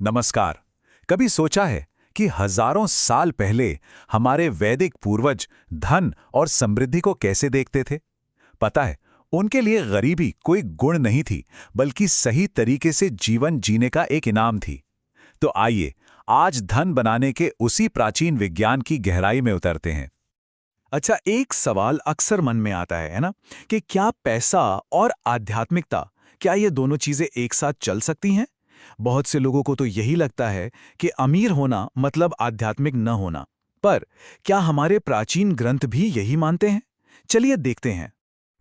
नमस्कार। कभी सोचा है कि हजारों साल पहले हमारे वैदिक पूर्वज धन और समृद्धि को कैसे देखते थे? पता है, उनके लिए गरीबी कोई गुण नहीं थी, बल्कि सही तरीके से जीवन जीने का एक इनाम थी। तो आइए, आज धन बनाने के उसी प्राचीन विज्ञान की गहराई में उतरते हैं। अच्छा, एक सवाल अक्सर मन में आता है ना, कि क्या पैसा और आध्यात्मिकता, क्या ये दोनों चीजें एक साथ चल सकती हैं? बहुत से लोगों को तो यही लगता है कि अमीर होना मतलब आध्यात्मिक न होना। पर क्या हमारे प्राचीन ग्रंथ भी यही मानते हैं? चलिए देखते हैं।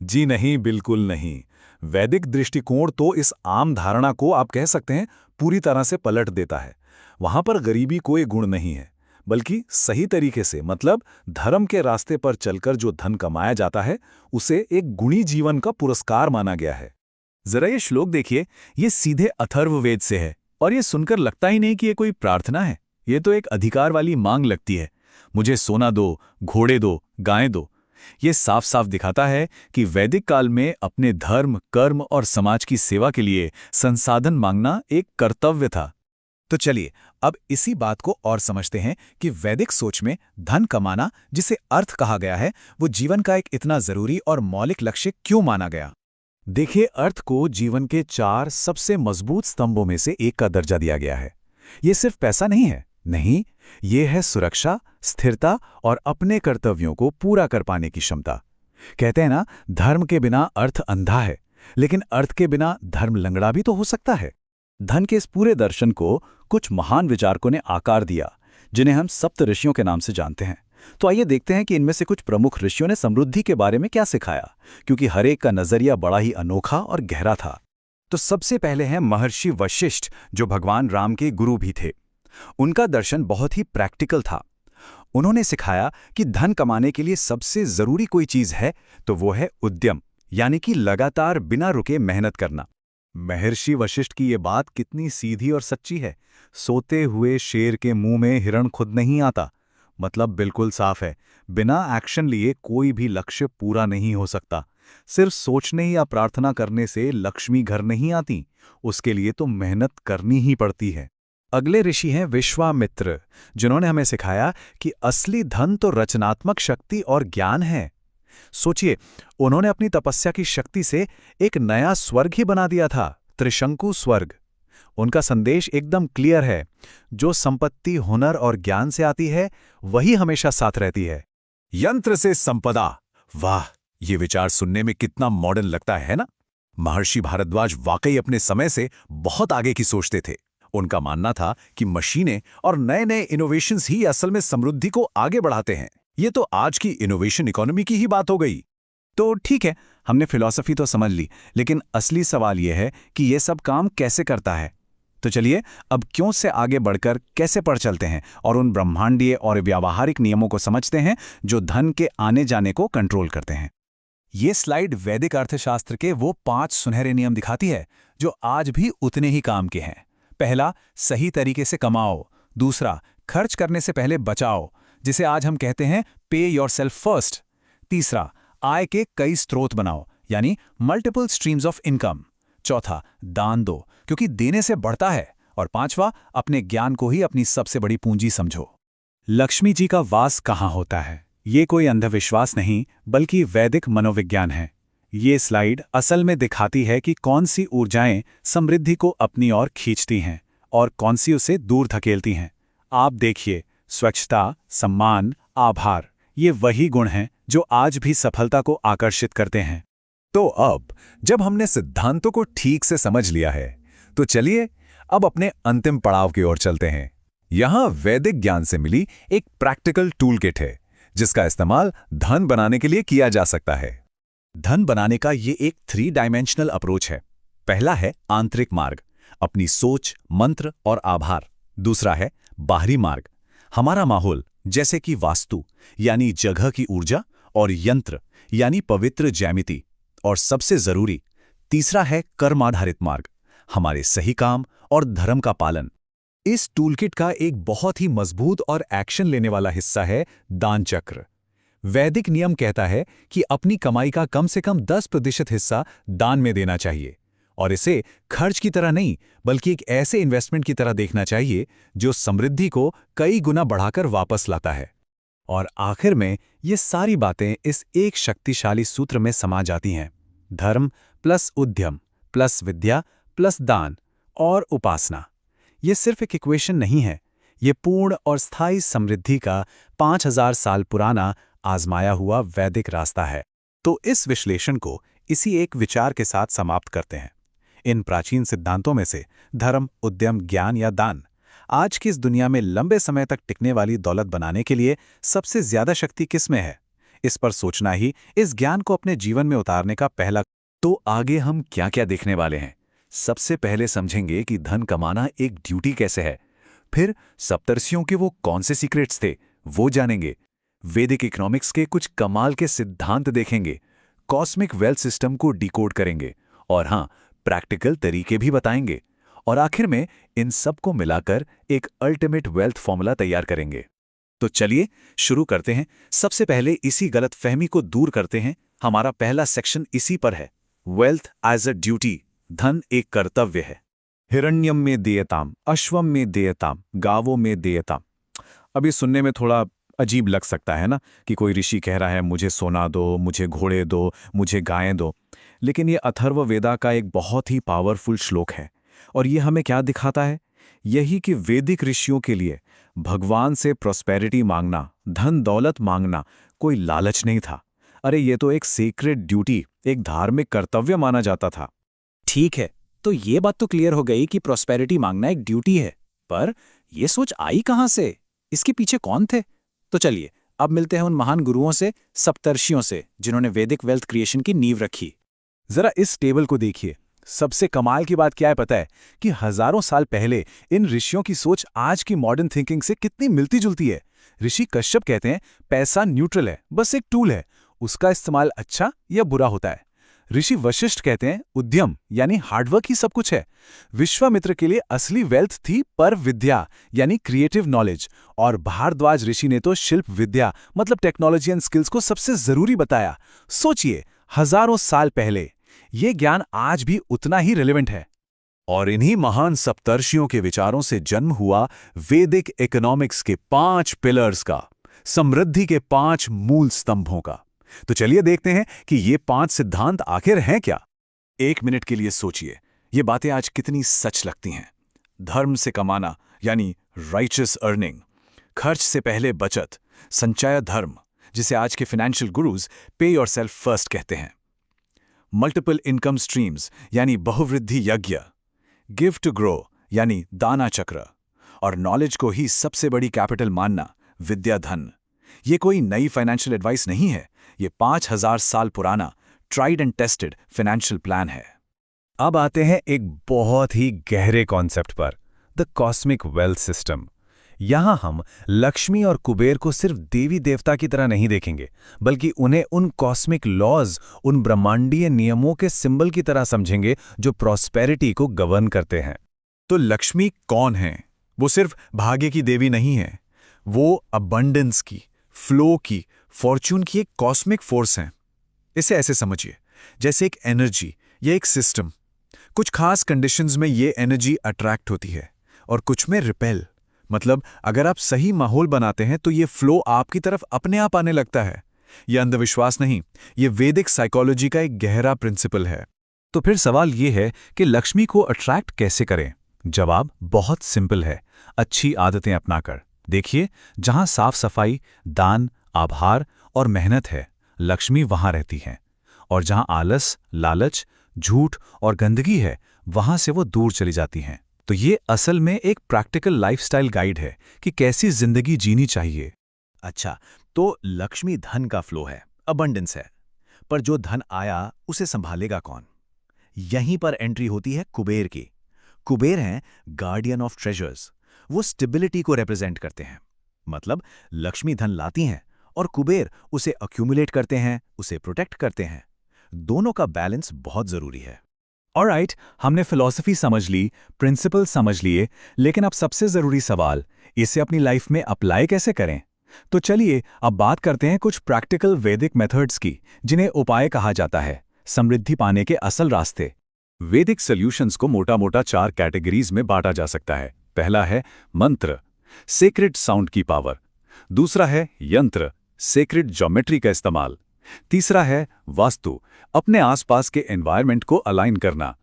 जी नहीं, बिल्कुल नहीं। वैदिक दृष्टिकोण तो इस आम धारणा को आप कह सकते हैं पूरी तरह से पलट देता है। वहां पर गरीबी कोई गुण नहीं है, बल्कि सही तरीके से मतलब धर्म के रास्ते पर चलकर जो धन कमाया जाता है, उसे एक गुणी जीवन का पुरस्कार माना गया है। जरा ये श्लोक देखिए, ये सीधे अथर्ववेद से है और ये सुनकर लगता ही नहीं कि ये कोई प्रार्थना है। ये तो एक अधिकार वाली मांग लगती है। मुझे सोना दो, घोड़े दो, गायें दो। ये साफ साफ दिखाता है कि वैदिक काल में अपने धर्म, कर्म और समाज की सेवा के लिए संसाधन मांगना एक कर्तव्य था। तो चलिए अब इसी बात को और समझते हैं कि वैदिक सोच में धन कमाना, जिसे अर्थ कहा गया है, वो जीवन का एक इतना जरूरी और मौलिक लक्ष्य क्यों माना गया। देखिए, अर्थ को जीवन के 4 सबसे मजबूत स्तंभों में से एक का दर्जा दिया गया है। ये सिर्फ पैसा नहीं है, नहीं, ये है सुरक्षा, स्थिरता और अपने कर्तव्यों को पूरा कर पाने की क्षमता। कहते हैं ना, धर्म के बिना अर्थ अंधा है, लेकिन अर्थ के बिना धर्म लंगड़ा भी तो हो सकता है। धन के इस पूरे दर्शन को कुछ महान विचारकों ने आकार दिया, जिन्हें हम सप्त ऋषियों के नाम से जानते हैं। तो आइए देखते हैं कि इनमें से कुछ प्रमुख ऋषियों ने समृद्धि के बारे में क्या सिखाया, क्योंकि हर एक का नजरिया बड़ा ही अनोखा और गहरा था। तो सबसे पहले हैं महर्षि वशिष्ठ, जो भगवान राम के गुरु भी थे। उनका दर्शन बहुत ही प्रैक्टिकल था। उन्होंने सिखाया कि धन कमाने के लिए सबसे जरूरी कोई चीज है तो वो है उद्यम, यानी कि लगातार बिना रुके मेहनत करना। महर्षि वशिष्ठ की ये बात कितनी सीधी और सच्ची है। सोते हुए शेर के मुंह में हिरण खुद नहीं आता। मतलब बिल्कुल साफ है, बिना एक्शन लिए कोई भी लक्ष्य पूरा नहीं हो सकता। सिर्फ सोचने या प्रार्थना करने से लक्ष्मी घर नहीं आती, उसके लिए तो मेहनत करनी ही पड़ती है। अगले ऋषि हैं विश्वामित्र, जिन्होंने हमें सिखाया कि असली धन तो रचनात्मक शक्ति और ज्ञान है। सोचिए, उन्होंने अपनी तपस्या की शक्ति से एक नया स्वर्ग ही बना दिया था, त्रिशंकु स्वर्ग। उनका संदेश एकदम क्लियर है, जो संपत्ति हुनर और ज्ञान से आती है वही हमेशा साथ रहती है। यंत्र से संपदा, वाह, ये विचार सुनने में कितना मॉडर्न लगता है ना। महर्षि भारद्वाज वाकई अपने समय से बहुत आगे की सोचते थे। उनका मानना था कि मशीनें और नए नए इनोवेशंस ही असल में समृद्धि को आगे बढ़ाते हैं। ये तो आज की इनोवेशन इकोनॉमी की ही बात हो गई। तो ठीक है, हमने फिलॉसफी तो समझ ली, लेकिन असली सवाल यह है कि यह सब काम कैसे करता है। तो चलिए अब क्यों से आगे बढ़कर कैसे पर चलते हैं और उन ब्रह्मांडीय और व्यावहारिक नियमों को समझते हैं जो धन के आने जाने को कंट्रोल करते हैं। ये स्लाइड वैदिक अर्थशास्त्र के वो 5 सुनहरे नियम दिखाती है जो आज भी उतने ही काम के हैं। पहला, सही तरीके से कमाओ। दूसरा, खर्च करने से पहले बचाओ, जिसे आज हम कहते हैं पे योरसेल्फ फर्स्ट। तीसरा, आय के कई स्रोत बनाओ, यानी मल्टीपल स्ट्रीम्स ऑफ इनकम। चौथा, दान दो, क्योंकि देने से बढ़ता है। और पांचवा, अपने ज्ञान को ही अपनी सबसे बड़ी पूंजी समझो। लक्ष्मी जी का वास कहाँ होता है? ये कोई अंधविश्वास नहीं, बल्कि वैदिक मनोविज्ञान है। ये स्लाइड असल में दिखाती है कि कौन सी ऊर्जाएं समृद्धि को अपनी ओर खींचती हैं और कौन सी उसे दूर धकेलती हैं। आप देखिए, स्वच्छता, सम्मान, आभार, ये वही गुण हैं जो आज भी सफलता को आकर्षित करते हैं। तो अब जब हमने सिद्धांतों को ठीक से समझ लिया है, तो चलिए अब अपने अंतिम पड़ाव की ओर चलते हैं। यहां वैदिक ज्ञान से मिली एक प्रैक्टिकल टूल किट है, जिसका इस्तेमाल धन बनाने के लिए किया जा सकता है। धन बनाने का ये एक 3 डायमेंशनल अप्रोच है। पहला है आंतरिक मार्ग, अपनी सोच, मंत्र और आभार। दूसरा है बाहरी मार्ग, हमारा माहौल, जैसे कि वास्तु यानी जगह की ऊर्जा, और यंत्र यानी पवित्र ज्यामिति। और सबसे जरूरी तीसरा है कर्माधारित मार्ग, हमारे सही काम और धर्म का पालन। इस टूलकिट का एक बहुत ही मजबूत और एक्शन लेने वाला हिस्सा है दान चक्र। वैदिक नियम कहता है कि अपनी कमाई का कम से कम 10% हिस्सा दान में देना चाहिए। और इसे खर्च की तरह नहीं, बल्कि एक ऐसे इन्वेस्टमेंट की तरह देखना चाहिए जो समृद्धि को कई गुना बढ़ाकर वापस लाता है। और आखिर में ये सारी बातें इस एक शक्तिशाली सूत्र में समा जाती हैं: धर्म प्लस उद्यम प्लस विद्या प्लस दान और उपासना। ये सिर्फ एक इक्वेशन नहीं है, ये पूर्ण और स्थायी समृद्धि का 5000 साल पुराना आजमाया हुआ वैदिक रास्ता है। तो इस विश्लेषण को इसी एक विचार के साथ समाप्त करते हैं। इन प्राचीन सिद्धांतों में से धर्म, उद्यम, ज्ञान या दान आज की इस दुनिया में लंबे समय तक टिकने वाली दौलत बनाने के लिए सबसे ज्यादा शक्ति किसमें है? इस पर सोचना ही इस ज्ञान को अपने जीवन में उतारने का पहला। तो आगे हम क्या क्या देखने वाले हैं? सबसे पहले समझेंगे कि धन कमाना एक ड्यूटी कैसे है। फिर सप्तर्षियों के वो कौन से सीक्रेट्स थे वो जानेंगे। वैदिक इकोनॉमिक्स के कुछ कमाल के सिद्धांत देखेंगे। कॉस्मिक वेल्थ सिस्टम को डिकोड करेंगे और हाँ, प्रैक्टिकल तरीके भी बताएंगे। और आखिर में इन सब को मिलाकर एक अल्टीमेट वेल्थ फॉर्मूला तैयार करेंगे। तो चलिए शुरू करते हैं। सबसे पहले इसी गलतफहमी को दूर करते हैं। हमारा पहला सेक्शन इसी पर है, वेल्थ एज अ ड्यूटी, धन एक कर्तव्य है। हिरण्यम में देयताम, अश्वम में देयताम, गावों में देयताम। अभी सुनने में थोड़ा अजीब लग सकता है ना, कि कोई ऋषि कह रहा है मुझे सोना दो, मुझे घोड़े दो, मुझे गायें दो। लेकिन ये अथर्ववेदा का एक बहुत ही पावरफुल श्लोक है। और ये हमें क्या दिखाता है? यही कि वैदिक ऋषियों के लिए भगवान से प्रॉस्पेरिटी मांगना, धन दौलत मांगना कोई लालच नहीं था। अरे ये तो एक सीक्रेट ड्यूटी, एक धार्मिक कर्तव्य माना जाता था। ठीक है, तो ये बात तो क्लियर हो गई कि प्रॉस्पेरिटी मांगना एक ड्यूटी है। पर ये सोच आई कहां से? इसके पीछे कौन थे? तो चलिए अब मिलते हैं उन महान गुरुओं से, सप्तर्षियों से, जिन्होंने वैदिक वेल्थ क्रिएशन की नींव रखी। जरा इस टेबल को देखिए। सबसे कमाल की बात क्या है पता है? कि हजारों साल पहले इन ऋषियों की सोच आज की मॉडर्न थिंकिंग से कितनी मिलती जुलती है। ऋषि कश्यप कहते हैं पैसा न्यूट्रल है, बस एक टूल है, उसका इस्तेमाल अच्छा या बुरा होता है। ऋषि वशिष्ठ कहते हैं उद्यम यानी हार्डवर्क ही सब कुछ है। विश्वामित्र के लिए असली वेल्थ थी पर विद्या यानी क्रिएटिव नॉलेज। और भारद्वाज ऋषि ने तो शिल्प विद्या मतलब टेक्नोलॉजी एंड स्किल्स को सबसे जरूरी बताया। सोचिए, हजारों साल पहले ये ज्ञान आज भी उतना ही रिलेवेंट है। और इन्हीं महान सप्तर्षियों के विचारों से जन्म हुआ वैदिक इकोनॉमिक्स के 5 पिलर्स का, समृद्धि के 5 मूल स्तंभों का। तो चलिए देखते हैं कि ये 5 सिद्धांत आखिर हैं क्या। 1 मिनट के लिए सोचिए, ये बातें आज कितनी सच लगती हैं। धर्म से कमाना यानी राइचस अर्निंग, खर्च से पहले बचत, संचय धर्म, जिसे आज के फाइनेंशियल गुरुज पे योरसेल्फ फर्स्ट कहते हैं। मल्टीपल इनकम स्ट्रीम्स यानी बहुवृद्धि यज्ञ, गिव टू ग्रो यानी दाना चक्र, और नॉलेज को ही सबसे बड़ी कैपिटल मानना, विद्या धन। ये कोई नई फाइनेंशियल एडवाइस नहीं है, ये 5000 साल पुराना tried and tested financial plan है। अब आते हैं एक बहुत ही गहरे कॉन्सेप्ट पर, द कॉस्मिक वेल्थ सिस्टम। यहां हम लक्ष्मी और कुबेर को सिर्फ देवी देवता की तरह नहीं देखेंगे, बल्कि उन्हें उन कॉस्मिक लॉज, उन ब्रह्मांडीय नियमों के सिंबल की तरह समझेंगे जो प्रॉस्पेरिटी को गवर्न करते हैं। तो लक्ष्मी कौन है? वो सिर्फ भाग्य की देवी नहीं है, वो अबंडेंस की, फ्लो की, फॉर्च्यून की एक कॉस्मिक फोर्स है। इसे ऐसे समझिए, जैसे एक एनर्जी या एक सिस्टम। कुछ खास कंडीशंस में ये एनर्जी अट्रैक्ट होती है और कुछ में रिपेल। मतलब अगर आप सही माहौल बनाते हैं तो ये फ्लो आपकी तरफ अपने आप आने लगता है। यह अंधविश्वास नहीं, ये वैदिक साइकोलॉजी का एक गहरा प्रिंसिपल है। तो फिर सवाल ये है कि लक्ष्मी को अट्रैक्ट कैसे करें? जवाब बहुत सिंपल है, अच्छी आदतें अपनाकर। देखिए, जहां साफ सफाई, दान, आभार और मेहनत है, लक्ष्मी वहां रहती है। और जहां आलस, लालच, झूठ और गंदगी है, वहां से वो दूर चली जाती हैं। तो ये असल में एक प्रैक्टिकल लाइफस्टाइल गाइड है कि कैसी जिंदगी जीनी चाहिए। अच्छा, तो लक्ष्मी धन का फ्लो है, अबंडेंस है, पर जो धन आया उसे संभालेगा कौन? यहीं पर एंट्री होती है कुबेर की। कुबेर हैं गार्डियन ऑफ ट्रेजर्स। वो स्टेबिलिटी को रिप्रेजेंट करते हैं। मतलब लक्ष्मी धन लाती हैं और कुबेर उसे अक्यूमुलेट करते हैं, उसे प्रोटेक्ट करते हैं। दोनों का बैलेंस बहुत जरूरी है। ऑलराइट, हमने फिलॉसफी समझ ली, प्रिंसिपल समझ लिए, लेकिन अब सबसे जरूरी सवाल, इसे अपनी लाइफ में अप्लाई कैसे करें? तो चलिए अब बात करते हैं कुछ प्रैक्टिकल वैदिक मेथड्स की, जिन्हें उपाय कहा जाता है, समृद्धि पाने के असल रास्ते। वैदिक सॉल्यूशंस को मोटा-मोटा 4 कैटेगरीज में बांटा जा सकता है। पहला है मंत्र, सेक्रेड साउंड की पावर। दूसरा है यंत्र, सेक्रेड ज्योमेट्री का इस्तेमाल। तीसरा है वास्तु, अपने आसपास के एनवायरनमेंट को अलाइन करना।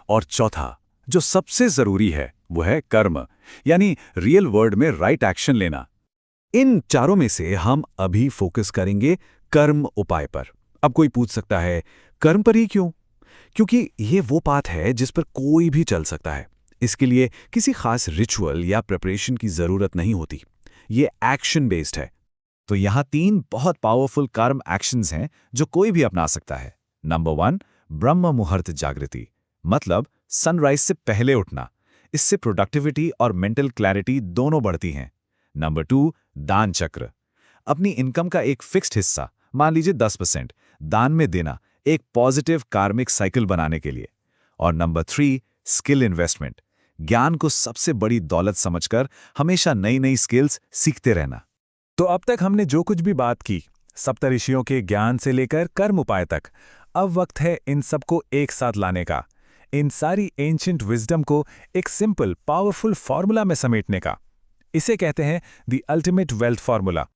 और चौथा, जो सबसे जरूरी है, वो है कर्म, यानी रियल वर्ल्ड में राइट एक्शन लेना। इन चारों में से हम अभी फोकस करेंगे कर्म उपाय पर। अब कोई पूछ सकता है, कर्म पर ही क्यों? क्योंकि ये वो पाथ है जिस पर कोई भी चल सकता है। इसके लिए किसी खास रिचुअल या प्रिपरेशन की जरूरत नहीं होती। ये एक्शन बेस्ड है। तो यहाँ 3 बहुत पावरफुल कर्म एक्शंस हैं जो कोई भी अपना सकता है। नंबर 1, ब्रह्म मुहूर्त जागृति, मतलब सनराइज से पहले उठना। इससे प्रोडक्टिविटी और मेंटल क्लैरिटी दोनों बढ़ती हैं। नंबर 2, दान चक्र, अपनी इनकम का एक फिक्स्ड हिस्सा, मान लीजिए 10%, दान में देना, एक पॉजिटिव कार्मिक साइकिल बनाने के लिए। और नंबर 3, स्किल इन्वेस्टमेंट, ज्ञान को सबसे बड़ी दौलत समझकर हमेशा नई नई स्किल्स सीखते रहना। तो अब तक हमने जो कुछ भी बात की, सप्तऋषियों के ज्ञान से लेकर कर्म उपाय तक, अब वक्त है इन सबको एक साथ लाने का, इन सारी एंशिएंट विजडम को एक सिंपल पावरफुल फॉर्मूला में समेटने का। इसे कहते हैं द अल्टीमेट वेल्थ फॉर्मूला।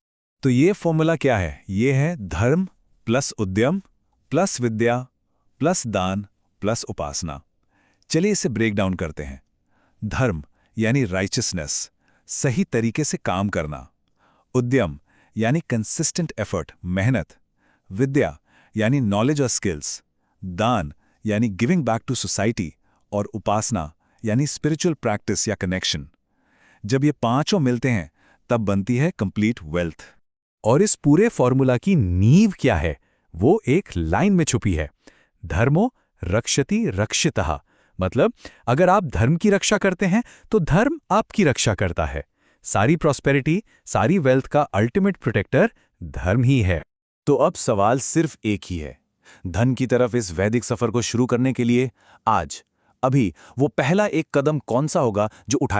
तो ये फॉर्मूला क्या है? ये है धर्म प्लस उद्यम प्लस विद्या प्लस दान प्लस उपासना। चलिए इसे ब्रेक डाउन करते हैं। धर्म यानी राइचियसनेस, सही तरीके से काम करना। उद्यम यानी कंसिस्टेंट एफर्ट, मेहनत। विद्या यानी नॉलेज और स्किल्स। दान यानी गिविंग बैक टू सोसाइटी। और उपासना यानी स्पिरिचुअल प्रैक्टिस या कनेक्शन। जब ये पांचों मिलते हैं तब बनती है कंप्लीट वेल्थ। और इस पूरे फॉर्मूला की नींव क्या है? वो एक लाइन में छुपी है, धर्मो रक्षति रक्षितः। मतलब अगर आप धर्म की रक्षा करते हैं तो धर्म आपकी रक्षा करता है। सारी प्रॉस्पेरिटी, सारी वेल्थ का अल्टीमेट प्रोटेक्टर धर्म ही है। तो अब सवाल सिर्फ एक ही है, धन की तरफ इस वैदिक सफर को शुरू करने के लिए आज, अभी वो पहला एक कदम कौन सा होगा जो उठाया